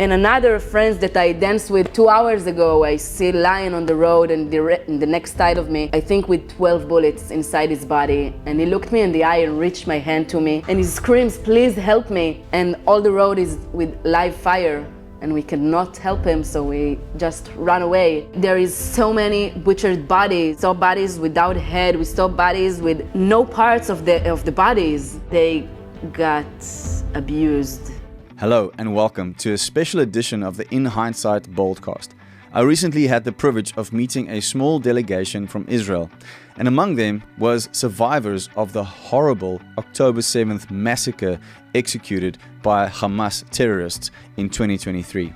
And another friend that I danced with 2 hours ago, I see a lion on the road and in the next side of me, I think with 12 bullets inside his body. And he looked me in the eye and reached my hand to me. And he screams, please help me. And all the road is with live fire. And we cannot help him, so we just run away. There is so many butchered bodies. We saw bodies without head. We saw bodies with no parts of the bodies. They got abused. Hello and welcome to a special edition of the In Hindsight BOLDCAST. I recently had the privilege of meeting a small delegation from Israel, and among them was survivors of the horrible October 7th massacre executed by Hamas terrorists in 2023.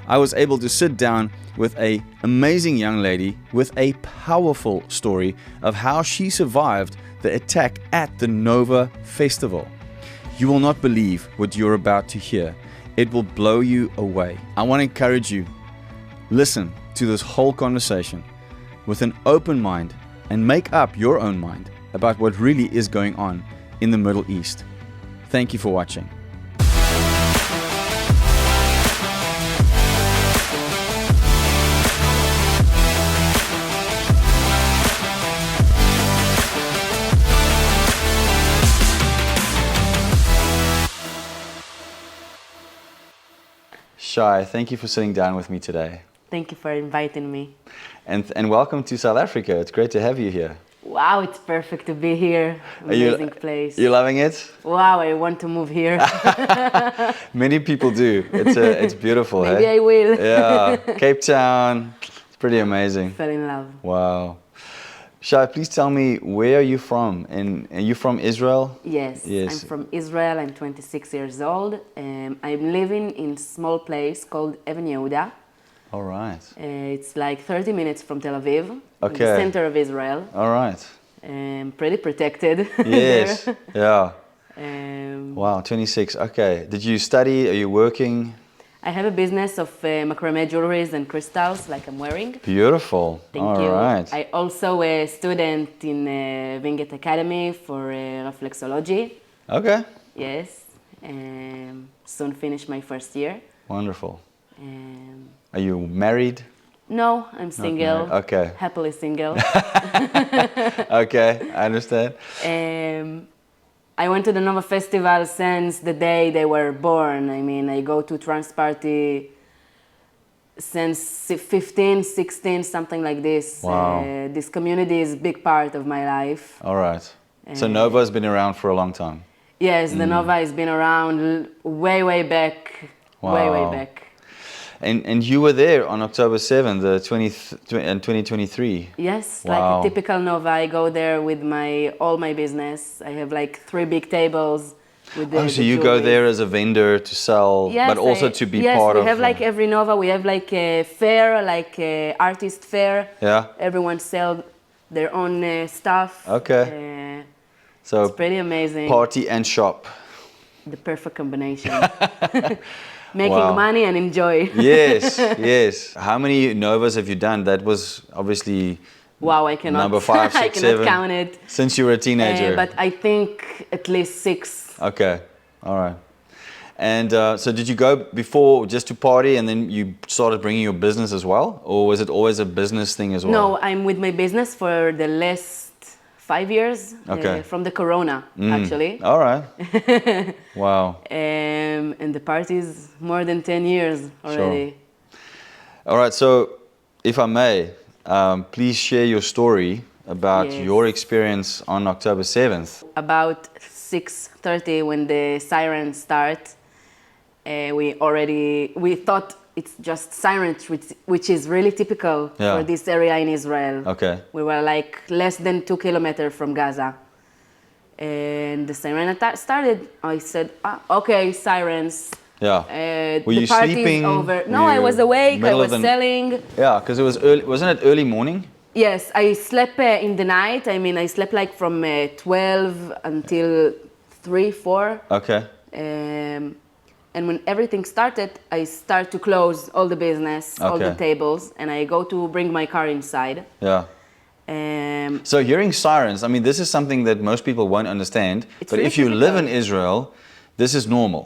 I was able to sit down with an amazing young lady with a powerful story of how she survived the attack at the Nova Festival. You will not believe what you're about to hear. It will blow you away. I want to encourage you, listen to this whole conversation with an open mind and make up your own mind about what really is going on in the Middle East. Thank you for watching. Shai, thank you for sitting down with me today. Thank you for inviting me. And welcome to South Africa. It's great to have you here. Wow, it's perfect to be here. Amazing place. You loving it? Wow, I want to move here. Many people do. It's beautiful. Maybe hey? I will. Yeah, Cape Town. It's pretty amazing. Fell in love. Wow. Shai, please tell me, where are you from? And are you from Israel? Yes, I'm from Israel. I'm 26 years old. I'm living in a small place called Even Yehuda. All right. It's like 30 minutes from Tel Aviv, in Okay. the center of Israel. All right. Pretty protected. Yes. there. Yeah. Wow, 26. Okay. Did you study? Are you working? I have a business of macrame jewelries and crystals, like I'm wearing. Beautiful. Thank you. All right. I also a student in Winget Academy for reflexology. Okay. Yes. Soon finish my first year. Wonderful. Are you married? No, I'm single. Okay. Happily single. Okay, I understand. I went to the Nova Festival since the day they were born. I mean, I go to trans party since 15, 16, something like this. Wow. This community is a big part of my life. All right. So Nova has been around for a long time. Yes, the Nova has been around way back. Wow. Way back. And you were there on October 7th, in 2023. Yes, Wow. like a typical Nova. I go there with all my business. I have like 3 big tables with the So you go jewelry. there as a vendor to sell, Yes, but also to be yes, part of... we have like every Nova, we have like a fair, like a artist fair. Yeah. Everyone sells their own stuff. Okay. So it's pretty amazing. Party and shop. The perfect combination. Making Wow. money and enjoy. Yes, yes. How many Novas have you done? That was obviously Wow, I cannot. number 5, 6, I cannot 7. count it. Since you were a teenager. But I think at least 6. Okay, all right. And so did you go before just to party and then you started bringing your business as well? Or was it always a business thing as well? No, I'm with my business for the last 5 years. Okay. From the Corona, actually. All right. Wow. And the party is more than 10 years already. Sure. All right, so if I may, please share your story about your experience on October 7th. About 6:30 when the sirens start, we thought it's just sirens, which is really typical for this area in Israel. Okay. We were like less than 2 kilometers from Gaza. And the siren started. I said, okay, sirens. Yeah. Were the you party sleeping? is over. No, I was awake. I was selling. Yeah, because it was early. Wasn't it early morning? Yes, I slept in the night. I mean, I slept like from 12 until 3, 4. Okay. And when everything started, I start to close all the business, all the tables, and I go to bring my car inside. Yeah. So hearing sirens, I mean, this is something that most people won't understand. But really if you typical. live in Israel, this is normal.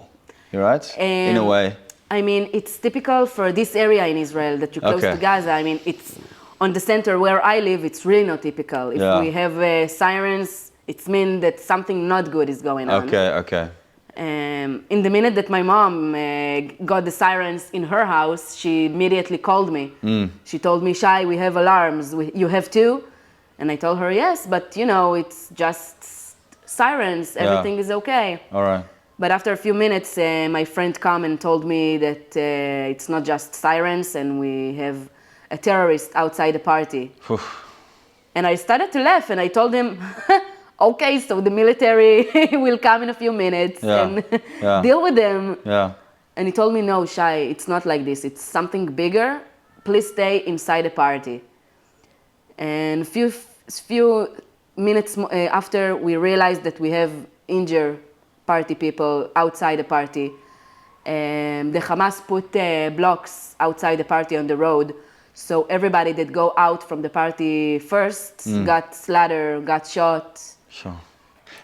You're right? In a way. I mean, it's typical for this area in Israel that you're close to Gaza. I mean, it's on the center where I live, it's really not typical. If we have sirens, it means that something not good is going on. Okay. In the minute that my mom got the sirens in her house, she immediately called me. She told me, Shai, we have alarms. You have too? And I told her, yes, but you know, it's just sirens. Everything is okay. All right. But after a few minutes, my friend came and told me that it's not just sirens and we have a terrorist outside the party. And I started to laugh and I told him, okay, so the military will come in a few minutes and deal with them. And he told me, no, Shai, it's not like this. It's something bigger. Please stay inside the party. And few minutes after, we realized that we have injured party people outside the party. The Hamas put blocks outside the party on the road. So everybody that go out from the party first got slaughtered, got shot. Sure.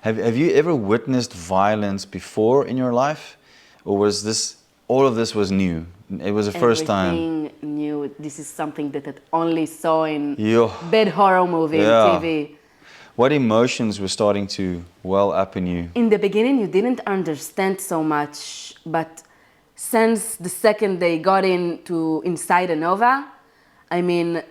Have you ever witnessed violence before in your life? Or was all of this was new? It was the first time? Everything new. This is something that I only saw in bad horror movie, TV. What emotions were starting to well up in you? In the beginning, you didn't understand so much, but since the second they got inside a Nova, I mean,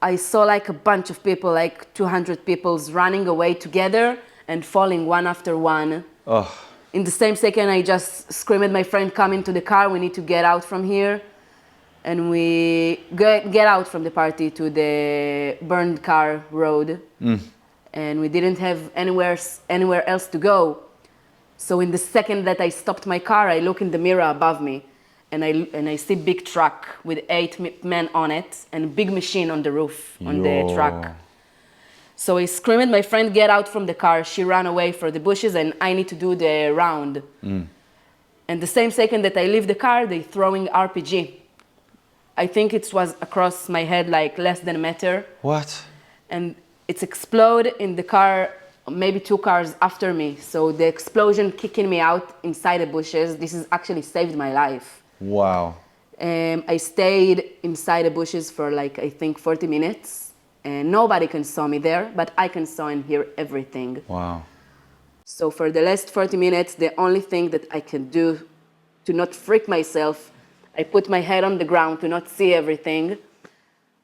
I saw like a bunch of people, like 200 people running away together and falling one after one. In the same second, I just screamed at my friend, come into the car, we need to get out from here. And we get out from the party to the burned car road. And we didn't have anywhere else to go. So in the second that I stopped my car, I look in the mirror above me. And I see big truck with 8 men on it and big machine on the roof on the truck. So I screamed at my friend, get out from the car. She ran away for the bushes and I need to do the round. And the same second that I leave the car, they throwing RPG. I think it was across my head like less than a meter. What? And it's exploded in the car, maybe 2 cars after me. So the explosion kicking me out inside the bushes, this has actually saved my life. Wow. I stayed inside the bushes for like, I think 40 minutes. And nobody can saw me there, but I can saw and hear everything. Wow. So for the last 40 minutes, the only thing that I can do to not freak myself, I put my head on the ground to not see everything,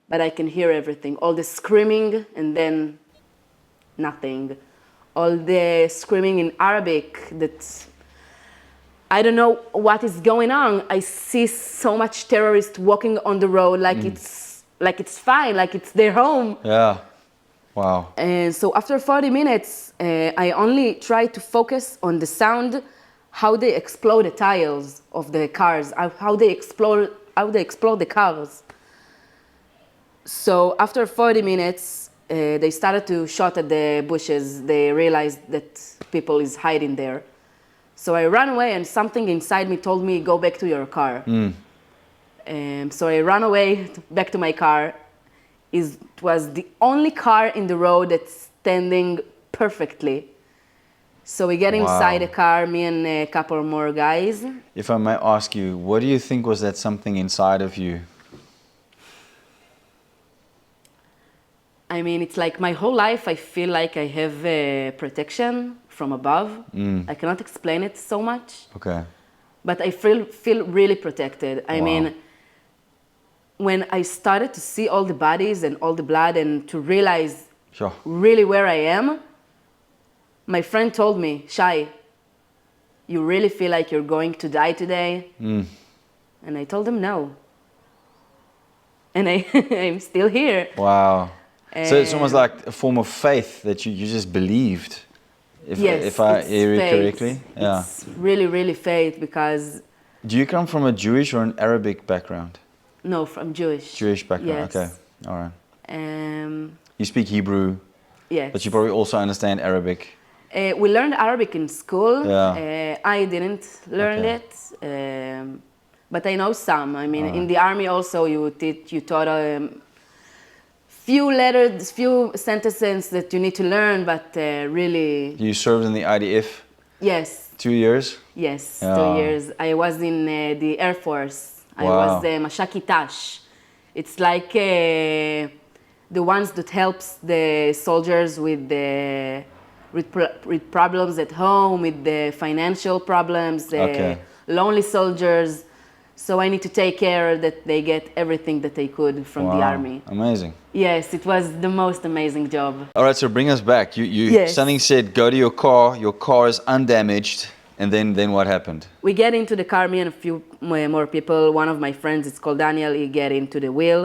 but I can hear everything. All the screaming and then nothing. All the screaming in Arabic that I don't know what is going on. I see so much terrorists walking on the road like it's fine, like it's their home. Yeah. Wow. And so after 40 minutes, I only try to focus on the sound, how they explode the tires of the cars, how they explode the cars. So after 40 minutes, they started to shoot at the bushes. They realized that people is hiding there. So I ran away and something inside me told me, go back to your car. So I ran away back to my car. It was the only car in the road that's standing perfectly. So we get inside the car, me and a couple more guys. If I may ask you, what do you think was that something inside of you? I mean, it's like my whole life I feel like I have protection from above. I cannot explain it so much. Okay. But I feel really protected. I mean, when I started to see all the bodies and all the blood and to realize really where I am, my friend told me, Shai, you really feel like you're going to die today? And I told him no. And I'm still here. Wow. So it's almost like a form of faith that you just believed, if I hear you correctly. Yeah. It's really, really faith because... Do you come from a Jewish or an Arabic background? No, from Jewish. Jewish background, yes. Okay. All right. You speak Hebrew, yes. But you probably also understand Arabic. We learned Arabic in school. Yeah. I didn't learn it, but I know some. I mean, in the army also you taught few sentences that you need to learn, but really... You served in the IDF? Yes. 2 years? Yes, Yeah. 2 years. I was in the Air Force. I Wow. was Mashakitash. It's like the ones that helps the soldiers with with problems at home, with the financial problems, Okay. lonely soldiers. So I need to take care that they get everything that they could from the Wow. army. Amazing. Yes, it was the most amazing job. All right, so bring us back. You Yes. something said go to your car is undamaged, and then what happened? We get into the car, me and a few more people. One of my friends, it's called Daniel, he get into the wheel.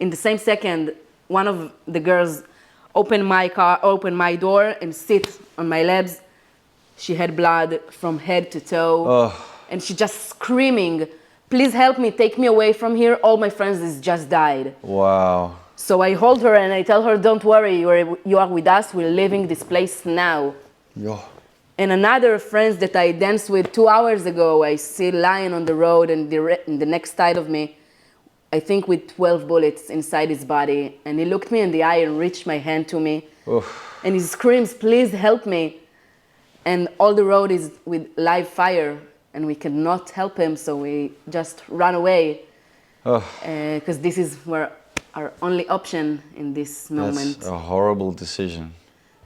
In the same second, one of the girls opened my door and sit on my legs. She had blood from head to toe. Oh. And she just screaming, please help me, take me away from here. All my friends has just died. Wow. So I hold her and I tell her, don't worry, you are with us, we're leaving this place now. Yo. And another friend that I danced with 2 hours ago, I see lying on the road and in the next side of me, I think with 12 bullets inside his body. And he looked me in the eye and reached my hand to me. Oof. And he screams, please help me. And all the road is with live fire and we cannot help him. So we just run away because this is our only option in this moment. That's a horrible decision.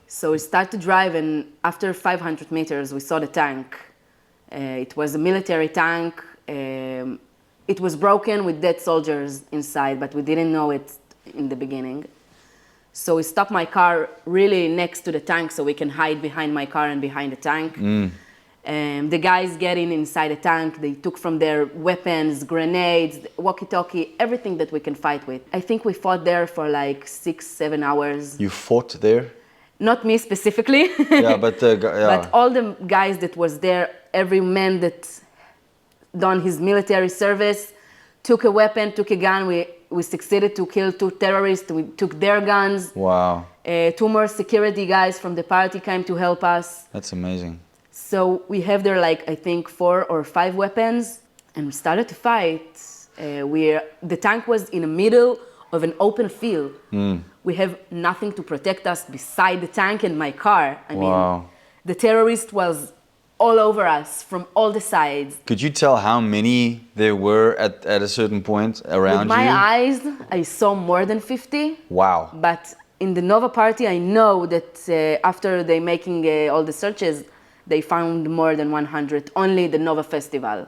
So we start to drive, and after 500 meters, we saw the tank. It was a military tank. It was broken with dead soldiers inside, but we didn't know it in the beginning. So we stopped my car really next to the tank so we can hide behind my car and behind the tank. The guys getting inside the tank, they took from their weapons, grenades, walkie-talkie, everything that we can fight with. I think we fought there for like 6-7 hours. You fought there? Not me specifically, Yeah, but but all the guys that was there, every man that done his military service, took a weapon, took a gun. We succeeded to kill 2 terrorists. We took their guns. Wow. 2 more security guys from the party came to help us. That's amazing. So we have there like, I think 4 or 5 weapons, and we started to fight. The tank was in the middle of an open field. We have nothing to protect us beside the tank and my car. I mean, the terrorist was all over us from all the sides. Could you tell how many there were at a certain point around With my you? eyes, I saw more than 50. Wow. But in the Nova party, I know that after they making all the searches, they found more than 100, only the Nova festival.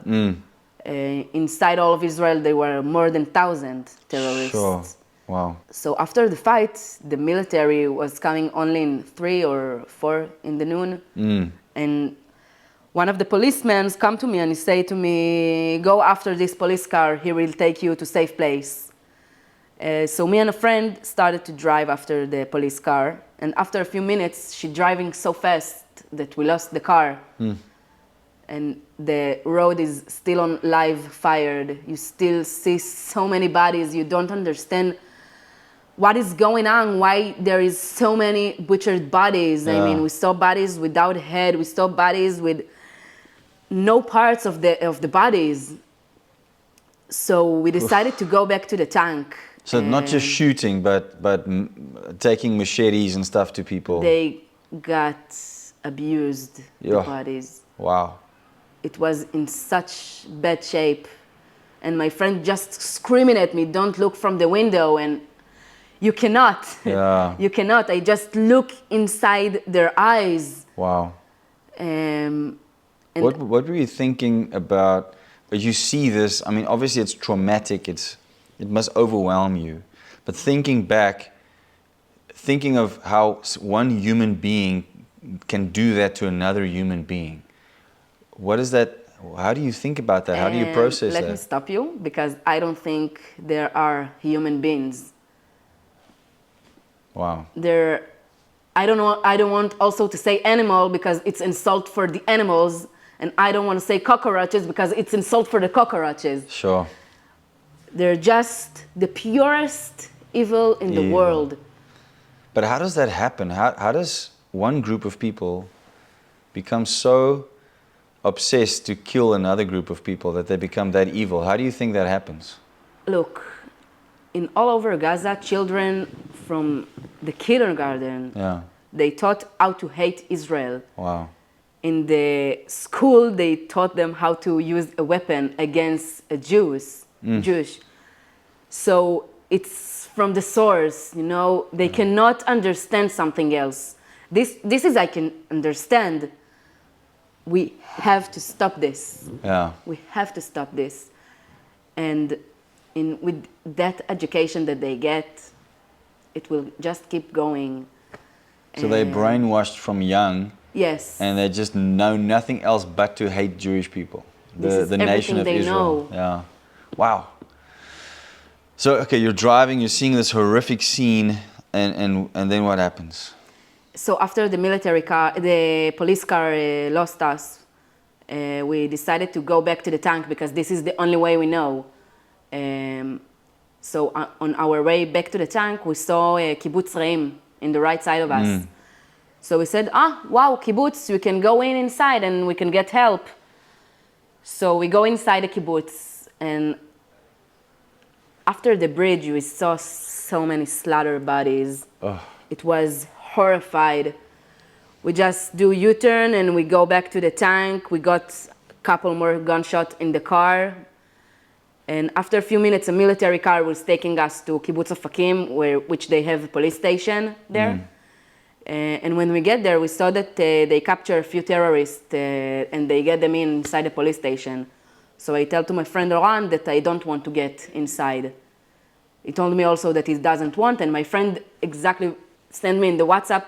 Inside all of Israel, there were more than 1,000 terrorists. Sure. Wow. So after the fight, the military was coming only in 3 or 4 in the noon. And one of the policemen come to me and he say to me, go after this police car, he will take you to safe place. So me and a friend started to drive after the police car. And after a few minutes, she driving so fast that we lost the car. And the road is still on live fired. You still see so many bodies. You don't understand what is going on, why there is so many butchered bodies. I mean, we saw bodies without head. We saw bodies with no parts of the bodies. So we decided to go back to the tank. So not just shooting, but taking machetes and stuff to people. They got abused, the Yeah. bodies. Wow. It was in such bad shape. And my friend just screaming at me, don't look from the window. And you cannot. Yeah. You cannot. I just look inside their eyes. Wow. And What were you thinking about? But you see this. I mean, obviously it's traumatic. It must overwhelm you. But thinking back, thinking of how one human being can do that to another human being. What is that? How do you think about that? How do you process that? Let me stop you, because I don't think there are human beings. Wow. I don't want also to say animal because it's insult for the animals, and I don't want to say cockroaches because it's insult for the cockroaches. Sure. They're just the purest evil in the world. But how does that happen? How does one group of people become so obsessed to kill another group of people that they become that evil? How do you think that happens? Look, in all over Gaza, children from the kindergarten, they taught how to hate Israel. Wow. in the school, they taught them how to use a weapon against a Jewish. So it's from the source, you know, they cannot understand something else. This is, I can understand. We have to stop this. Yeah. We have to stop this. And with that education that they get, it will just keep going. So they're brainwashed from young. Yes. And they just know nothing else but to hate Jewish people. The nation of Israel. Yeah. Wow. So, okay, you're driving, you're seeing this horrific scene, and then what happens? So after the police car lost us, we decided to go back to the tank because this is the only way we know. So on our way back to the tank, we saw a kibbutz Reim in the right side of us. So we said, wow, kibbutz, we can go inside and we can get help. So we go inside the kibbutz, and after the bridge, we saw so many slaughtered bodies. It was horrified. We just do U-turn and we go back to the tank. We got a couple more gunshots in the car. And after a few minutes, a military car was taking us to Kibbutz Afakim, which they have a police station there. And when we get there, we saw that they capture a few terrorists and they get them inside the police station. So I tell to my friend Oran that I don't want to get inside. He told me also that he doesn't want, and my friend exactly sent me in the WhatsApp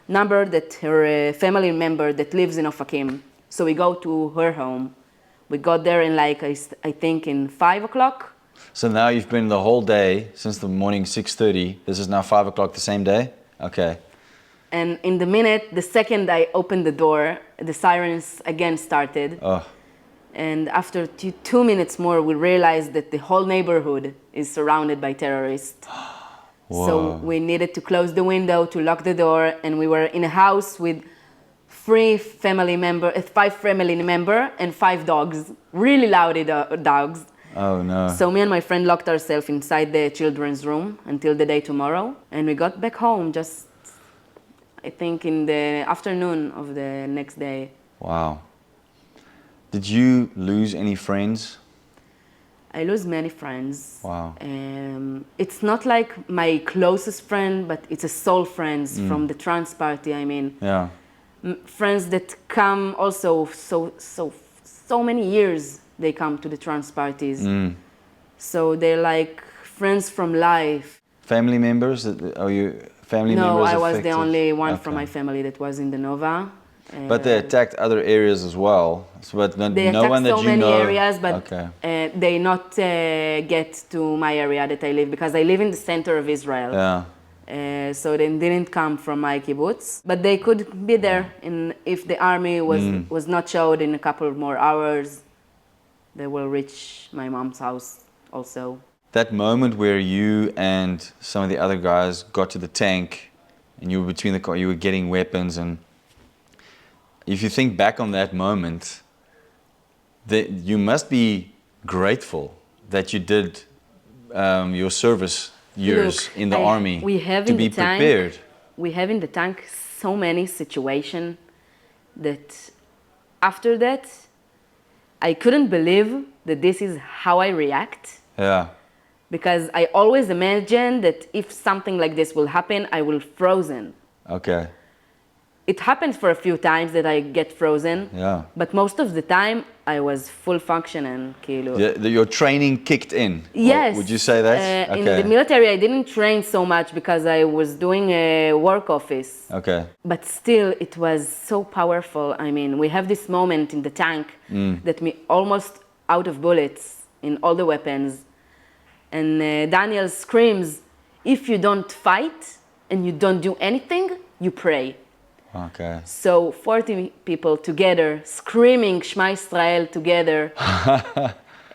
number that her family member that lives in Afakim. So we go to her home. We got there in I think in 5 o'clock. So now you've been the whole day, since the morning 6:30. This is now 5 o'clock the same day? Okay. And in the second I opened the door, the sirens again started. And after 2 minutes more, we realized that the whole neighborhood is surrounded by terrorists. So we needed to close the window, to lock the door, and we were in a house with 5 family members and 5 dogs, really loud dogs. Oh no. So me and my friend locked ourselves inside the children's room until the day tomorrow, and we got back home just, I think, in the afternoon of the next day. Wow. Did you lose any friends? I lose many friends. Wow. It's not like my closest friend, but it's a soul friends from the trans party, I mean. Yeah. Friends that come also so many years they come to the trans parties. So they're like friends from life. Family members? Are you family members No, I was affected? the only one from my family that was in the Nova. But they attacked other areas as well. But they no one that so you many know. areas, but they not get to my area that I live, because I live in the center of Israel. Yeah. So they didn't come from my kibbutz, but they could be there. If the army was not showed in a couple more hours, they will reach my mom's house also. That moment where you and some of the other guys got to the tank, and you were between the car, you were getting weapons, and if you think back on that moment, you must be grateful that you did your service years in the army to be prepared. We have in the tank so many situations that after that, I couldn't believe that this is how I react. Yeah. Because I always imagined that if something like this will happen, I will frozen. Okay. It happens for a few times that I get frozen, but most of the time I was full functioning. Your training kicked in? Yes. Would you say that? In the military I didn't train so much because I was doing a work office. Okay. But still it was so powerful. I mean, we have this moment in the tank that me almost out of bullets in all the weapons. And Daniel screams, if you don't fight and you don't do anything, you pray. Okay. So 40 people together, screaming Shema Israel together.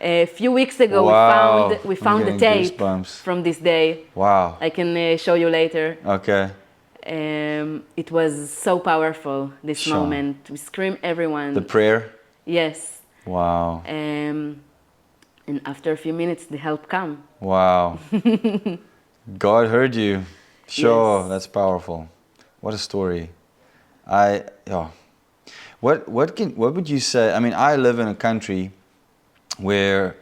A few weeks ago, we found the tape from this day. Wow. I can show you later. Okay. It was so powerful, this moment. We scream everyone. The prayer? Yes. Wow. And after a few minutes, the help come. Wow. God heard you. Sure, Yes. That's powerful. What a story. What would you say? I mean, I live in a country where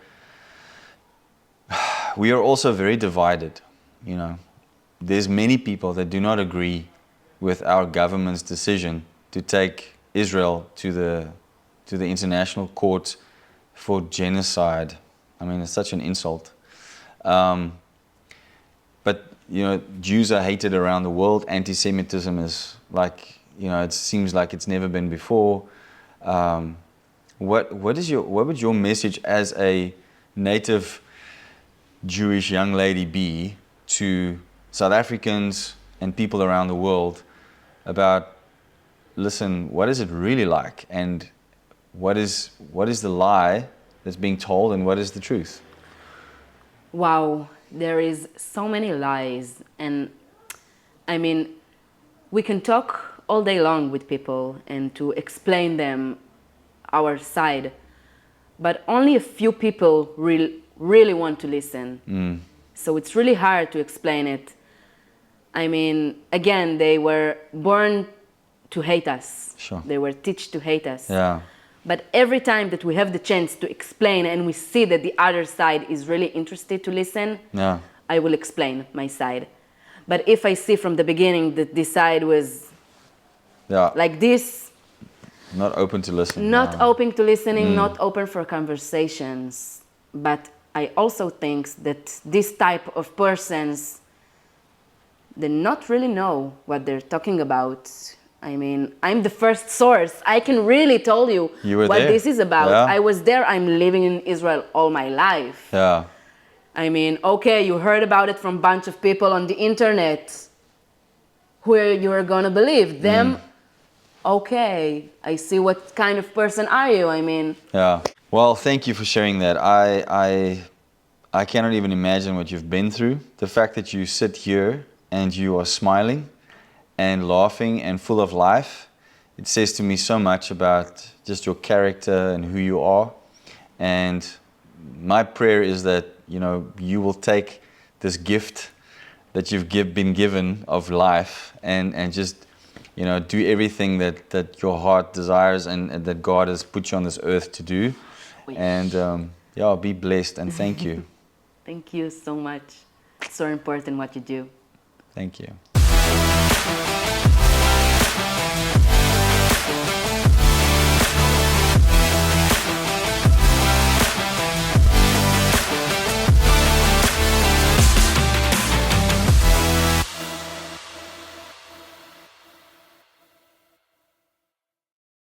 we are also very divided. You know, there's many people that do not agree with our government's decision to take Israel to the International Court for genocide. I mean, it's such an insult. But you know, Jews are hated around the world. Anti-Semitism is like, you know, it seems like it's never been before. What would your message as a native Jewish young lady be to South Africans and people around the world about, listen, what is it really like, and what is the lie that's being told, and what is the truth? Wow, there is so many lies, and I mean, we can talk all day long with people and to explain them our side, but only a few people really want to listen. So it's really hard to explain it. I mean, again, they were born to hate us. Sure. They were taught to hate us. Yeah. But every time that we have the chance to explain and we see that the other side is really interested to listen, Yeah. I will explain my side. But if I see from the beginning that this side was like this, not open to listening. not open to listening, not open for conversations. But I also think that this type of persons, they not really know what they're talking about. I mean, I'm the first source. I can really tell you what there. this is about. Yeah. I was there. I'm living in Israel all my life. Yeah. I mean, okay, you heard about it from a bunch of people on the internet. Who you're gonna believe? Them? Okay, I see what kind of person are you, I mean. Yeah. Well, thank you for sharing that. I cannot even imagine what you've been through. The fact that you sit here and you are smiling and laughing and full of life, it says to me so much about just your character and who you are. And my prayer is that, you know, you will take this gift that you've been given of life and just, you know, do everything that your heart desires and that God has put you on this earth to do. And yeah, be blessed, and thank you. Thank you so much. It's so important what you do. Thank you.